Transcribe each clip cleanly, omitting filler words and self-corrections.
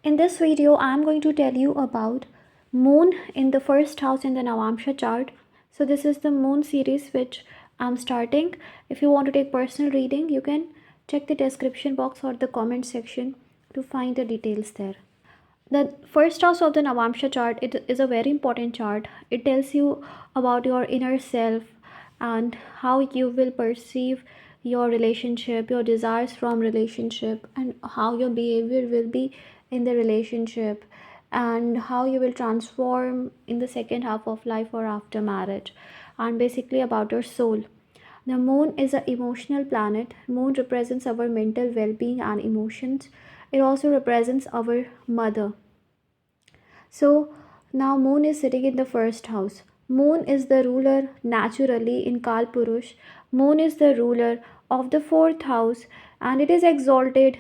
In this video, I am going to tell you about Moon in the first house in the Navamsa chart. So this is the Moon series which I'm starting. If you want to take personal reading, you can check the description box or the comment section to find the details there. The first house of the Navamsa chart, it is a very important chart. It tells you about your inner self and how you will perceive your relationship, your desires from relationship, and how your behavior will be in the relationship, and how you will transform in the second half of life or after marriage, and basically about your soul. The moon is an emotional planet. Moon represents our mental well-being and emotions. It also represents our mother. So now moon is sitting in the first house. Moon is the ruler naturally in Kal Purush. Moon is the ruler of the fourth house, and it is exalted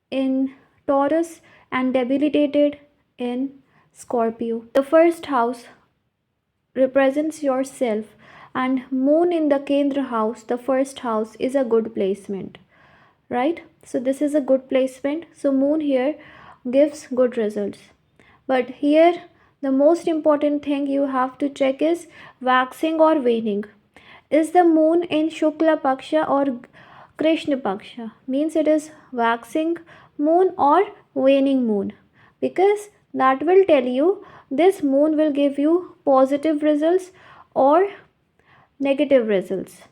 in Taurus and debilitated in Scorpio. The first house represents yourself, and moon in the Kendra house, the first house, is a good placement, right? So this is a good placement. So moon here gives good results. But here the most important thing you have to check is waxing or waning. Is the moon in Shukla Paksha or Krishna Paksha? Means it is waxing moon or waning moon, because that will tell you this moon will give you positive results or negative results,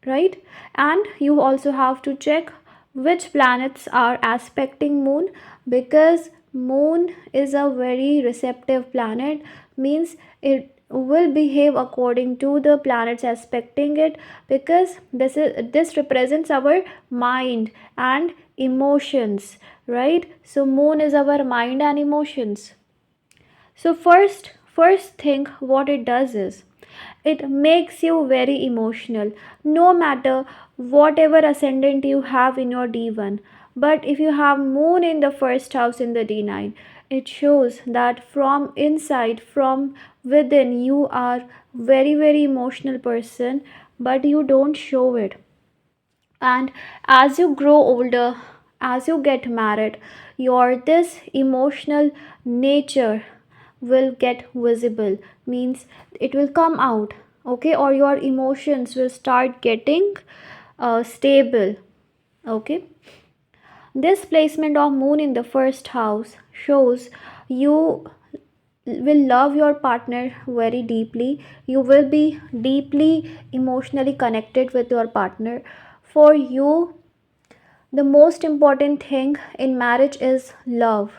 right? And you also have to check which planets are aspecting moon, because moon is a very receptive planet, means it will behave according to the planets aspecting it, because this represents our mind and emotions, right? So moon is our mind and emotions. So first thing what it does is it makes you very emotional, no matter whatever ascendant you have in your D1. But if you have moon in the first house in the D9, it shows that from inside, from within, you are very emotional person, but you don't show it. And as you grow older, as you get married, your this emotional nature will get visible, means it will come out, okay, or your emotions will start getting stable, okay. This placement of moon in the first house shows you will love your partner very deeply. You will be deeply emotionally connected with your partner. For you, the most important thing in marriage is love.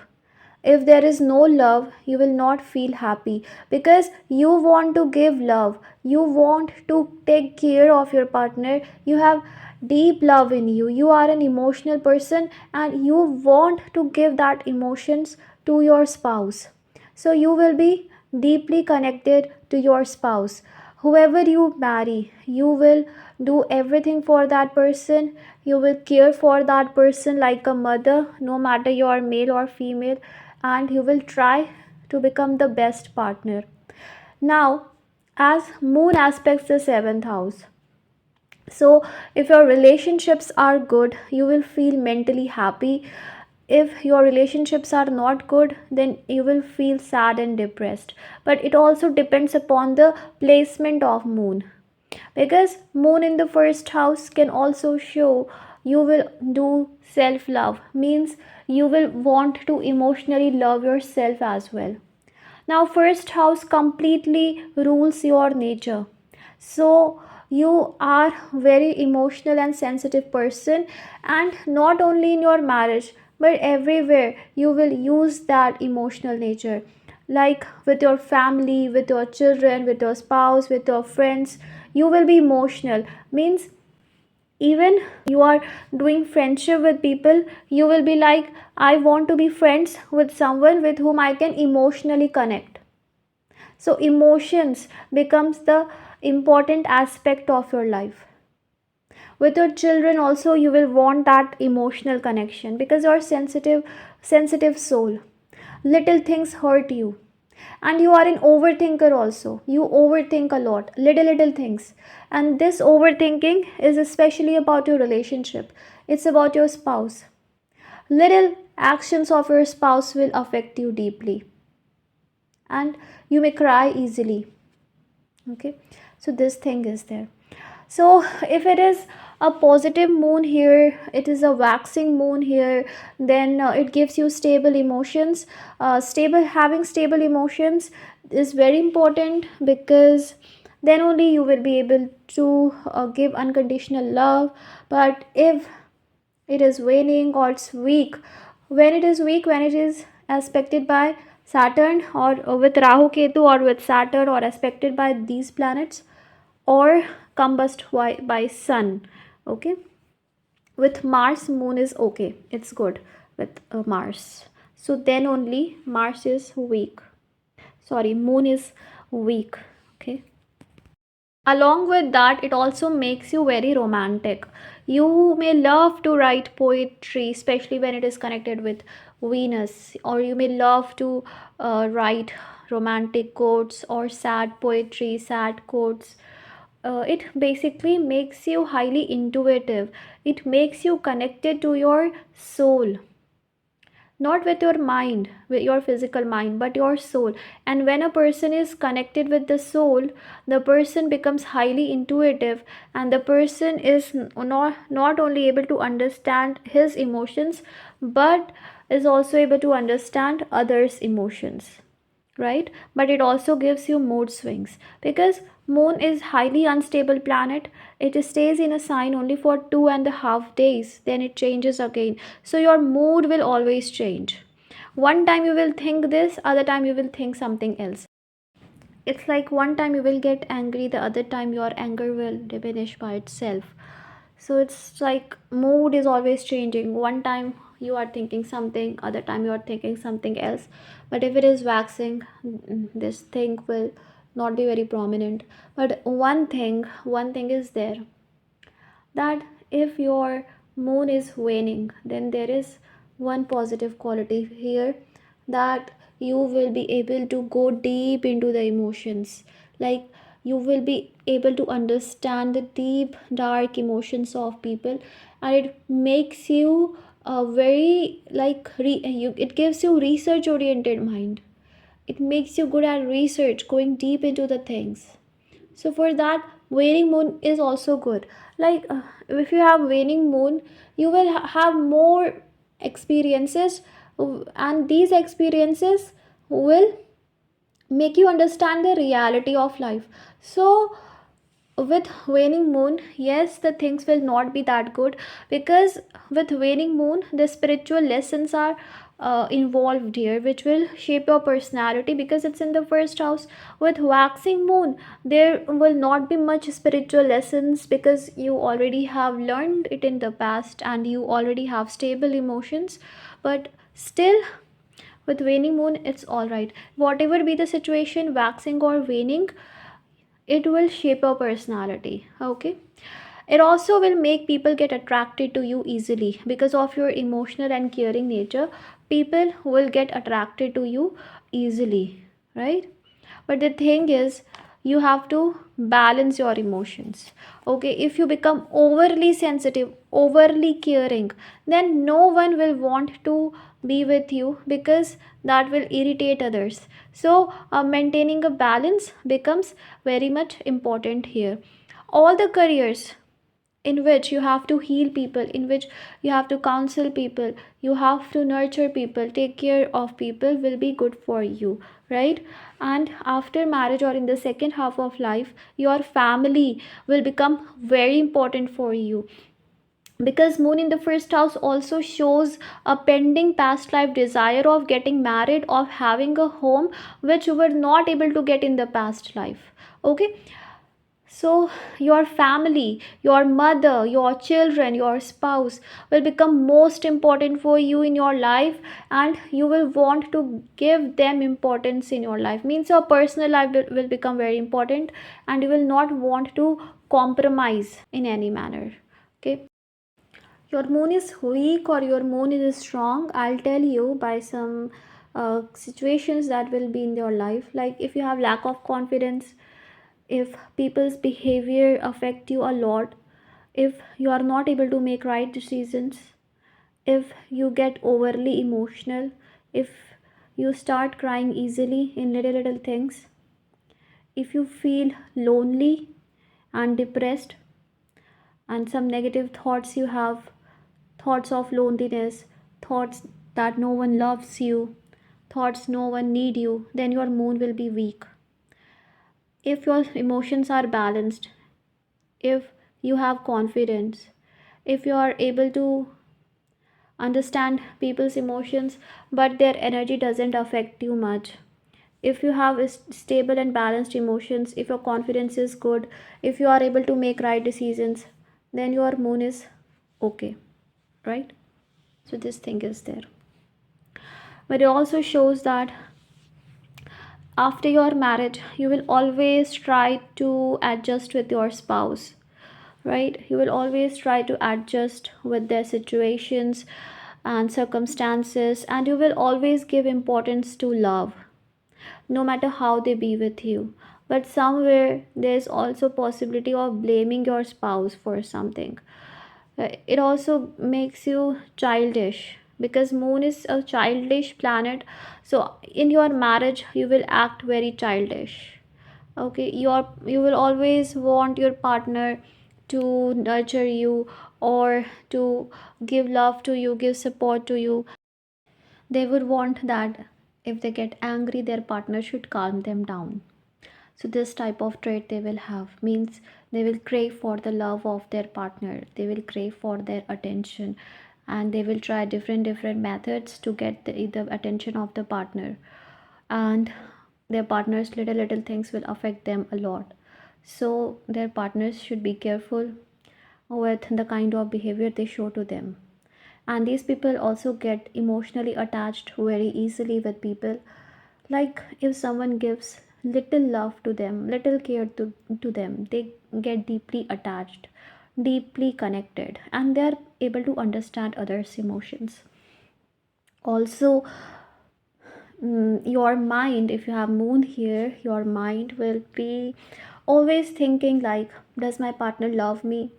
If there is no love, you will not feel happy, because you want to give love, you want to take care of your partner, you have deep love in you, you are an emotional person, and you want to give that emotions to your spouse. So you will be deeply connected to your spouse. Whoever you marry, you will do everything for that person. You will care for that person like a mother, no matter you are male or female, and you will try to become the best partner. Now, as moon aspects the seventh house, so if your relationships are good, you will feel mentally happy. If your relationships are not good, then you will feel sad and depressed. But it also depends upon the placement of moon, because moon in the first house can also show you will do self love, means you will want to emotionally love yourself as well. Now first house completely rules your nature, so you are very emotional and sensitive person, and not only in your marriage but everywhere you will use that emotional nature, like with your family, with your children, with your spouse, with your friends. You will be emotional, means even you are doing friendship with people, you will be like, I want to be friends with someone with whom I can emotionally connect. So emotions becomes the important aspect of your life. With your children also you will want that emotional connection, because you're sensitive soul. Little things hurt you, and you are an overthinker also. You overthink a lot, little things. And this overthinking is especially about your relationship, it's about your spouse. Little actions of your spouse will affect you deeply, and you may cry easily. Okay, so this thing is there. So if it is a positive moon here, it is a waxing moon here, then it gives you stable emotions. Stable Having stable emotions is very important, because then only you will be able to give unconditional love. But if it is waning or it's weak, when it is weak, when it is aspected by Saturn, or with Rahu Ketu, or with Saturn, or aspected by these planets, or combust by Sun. Okay, with Mars, Moon is okay, it's good with Mars. So then only Mars is weak, sorry, Moon is weak. Okay, along with that, it also makes you very romantic. You may love to write poetry, especially when it is connected with Venus, or you may love to write romantic quotes or sad poetry, sad quotes. It basically makes you highly intuitive. It makes you connected to your soul, not with your mind, with your physical mind, but your soul. And when a person is connected with the soul, the person becomes highly intuitive, and the person is not only able to understand his emotions, but is also able to understand others emotions, right? But it also gives you mood swings, because Moon is highly unstable planet. It stays in a sign only for 2.5 days, then it changes again. So your mood will always change. One time you will think this, other time you will think something else. It's like one time you will get angry, the other time your anger will diminish by itself. So it's like mood is always changing. One time you are thinking something, other time you are thinking something else. But if it is waxing, this thing will not be very prominent. But one thing is there, that if your moon is waning, then there is one positive quality here, that you will be able to go deep into the emotions. Like, you will be able to understand the deep dark emotions of people, and it makes you a very it gives you research oriented mind. It makes you good at research, going deep into the things. So for that, waning moon is also good. Like, if you have waning moon, you will have more experiences, and these experiences will make you understand the reality of life. So with waning moon, yes, the things will not be that good, because with waning moon the spiritual lessons are involved here, which will shape your personality, because it's in the first house. With waxing moon, there will not be much spiritual lessons, because you already have learned it in the past, and you already have stable emotions. But still, with waning moon, it's all right. Whatever be the situation, waxing or waning, it will shape your personality. Okay, it also will make people get attracted to you easily, because of your emotional and caring nature. People will get attracted to you easily, right? But the thing is, you have to balance your emotions. Okay, if you become overly sensitive, overly caring, then no one will want to be with you, because that will irritate others. So maintaining a balance becomes very much important here. All the careers in which you have to heal people, in which you have to counsel people, you have to nurture people, take care of people, will be good for you, right? And after marriage, or in the second half of life, your family will become very important for you, because moon in the first house also shows a pending past life desire of getting married, of having a home, which you were not able to get in the past life. Okay, so, your family, your mother, your children, your spouse will become most important for you in your life, and you will want to give them importance in your life. Means your personal life will become very important, and you will not want to compromise in any manner. Okay, your moon is weak or your moon is strong, I'll tell you by some situations that will be in your life. Like, if you have lack of confidence, if people's behavior affect you a lot, if you are not able to make right decisions, if you get overly emotional, if you start crying easily in little little things, if you feel lonely and depressed, and some negative thoughts you have, thoughts of loneliness, thoughts that no one loves you, thoughts no one need you, then your moon will be weak. If your emotions are balanced, if you have confidence, if you are able to understand people's emotions but their energy doesn't affect you much, if you have stable and balanced emotions, if your confidence is good, if you are able to make right decisions, then your moon is okay, right? So this thing is there. But it also shows that after your marriage you will always try to adjust with your spouse, right? You will always try to adjust with their situations and circumstances, and you will always give importance to love, no matter how they be with you. But somewhere there's also possibility of blaming your spouse for something. It also makes you childish because moon is a childish planet. So in your marriage you will act very childish. Okay, you will always want your partner to nurture you or to give love to you, give support to you. They would want that if they get angry, their partner should calm them down. So this type of trait they will have means they will crave for the love of their partner, they will crave for their attention, and they will try different methods to get the attention of the partner. And their partner's little things will affect them a lot. So their partners should be careful with the kind of behavior they show to them. And these people also get emotionally attached very easily with people. Like if someone gives little love to them, little care to them, they get deeply attached, deeply connected, and they are able to understand others emotions. Also, your mind, if you have moon here, your mind will be always thinking like, does my partner love me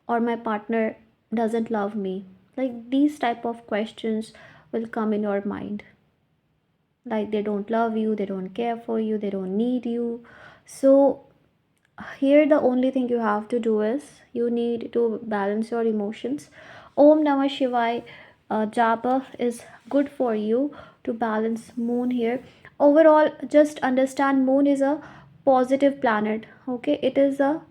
or my partner doesn't love me? Like these type of questions will come in your mind, like they don't love you, they don't care for you, they don't need you. So here the only thing you have to do is you need to balance your emotions. Om Namah Shivaya japa is good for you to balance moon here. Overall, just understand moon is a positive planet. Okay, it is a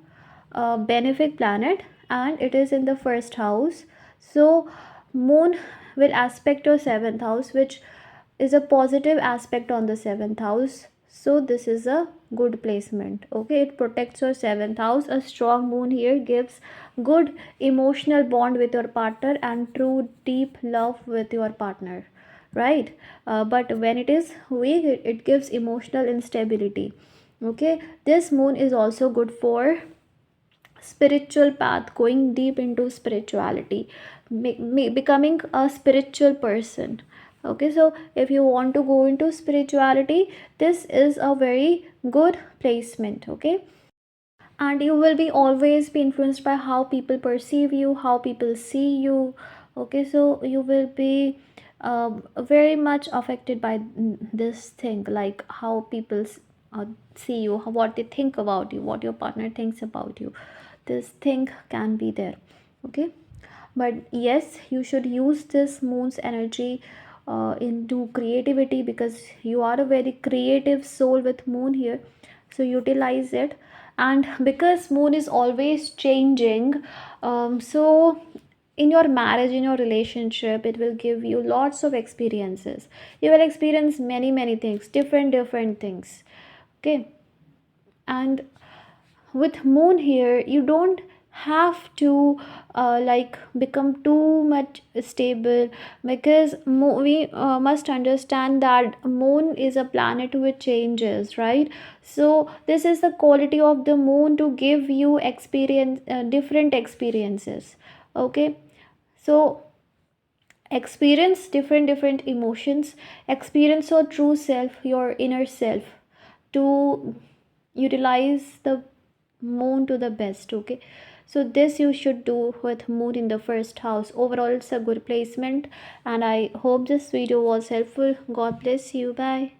benefic planet and it is in the first house. So moon will aspect your seventh house, which is a positive aspect on the seventh house. So this is a good placement. Okay, it protects your seventh house. A strong moon here gives good emotional bond with your partner and true deep love with your partner, right? But when it is weak, it gives emotional instability. Okay, this moon is also good for spiritual path, going deep into spirituality, becoming a spiritual person. Okay, so if you want to go into spirituality, this is a very good placement. Okay, and you will be always be influenced by how people perceive you, how people see you. Okay, so you will be very much affected by this thing, like how people see you, what they think about you, what your partner thinks about you. This thing can be there. Okay, but yes, you should use this moon's energy into creativity, because you are a very creative soul with moon here. So utilize it. And because moon is always changing, so in your marriage, in your relationship, it will give you lots of experiences. You will experience many things, different things. Okay, and with moon here you don't have to like become too much stable, because we must understand that moon is a planet which changes, right? So this is the quality of the moon, to give you experience, different experiences. Okay, so experience different emotions, experience your true self, your inner self, to utilize the moon to the best. Okay, So this you should do with moon in the first house. Overall, it's a good placement, and I hope this video was helpful. God bless you. Bye.